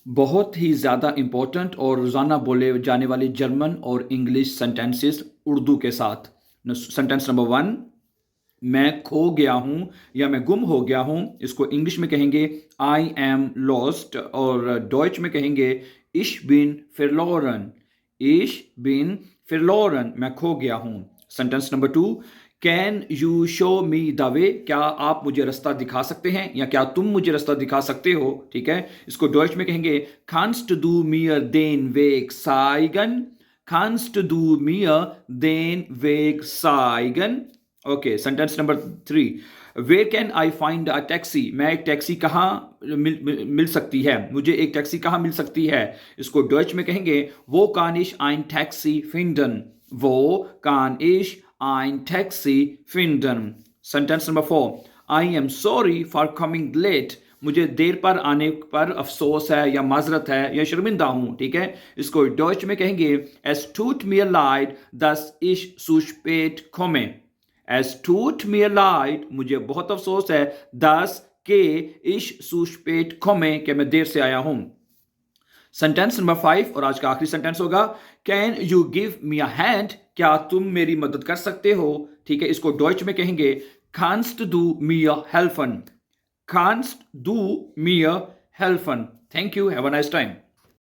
बहुत ही ज़्यादा इम्पोर्टेंट और रोज़ाना बोले जाने वाले जर्मन और इंग्लिश सेंटेंसेस उर्दू के साथ। सेंटेंस नंबर वन, मैं खो गया हूँ या मैं गुम हो गया हूँ, इसको इंग्लिश में कहेंगे आई एम लॉस्ट, और डॉइच में कहेंगे इश बिन फिरलोरन। इश बिन फिरलोरन, मैं खो गया हूँ। Sentence number two, can you show me the way, क्या आप मुझे रास्ता दिखा सकते हैं या क्या तुम मुझे रास्ता दिखा सकते हो। ठीक है, इसको डॉइच में कहेंगे kannst du mir den Weg zeigen, kannst du mir den Weg zeigen। Okay, sentence number three, where can I find a taxi, मैं एक टैक्सी कहाँ मिल सकती है, मुझे एक टैक्सी कहाँ मिल सकती है। इसको डच में कहेंगे वो कान इश आइन टैक्सी फिंडन, वो कान इश आइन टैक्सी फिंडन। Sentence number four, I am sorry for coming late, मुझे देर पर आने पर अफसोस है या माजरत है या शर्मिंदा हूं। ठीक है, इसको डच में कहेंगे एस टूट मियर लाइट दस इश सुशपेट खोमे। एस टूट मियर लाइट, मुझे बहुत अफसोस है, दस के इश सुशपेट खोमे, के मैं देर से आया हूं। सेंटेंस नंबर फाइव और आज का आखिरी सेंटेंस होगा can you give me a hand, क्या तुम मेरी मदद कर सकते हो। ठीक है, इसको डॉइच में कहेंगे kannst du mir helfen, kannst du mir helfen। Thank you, have a nice time.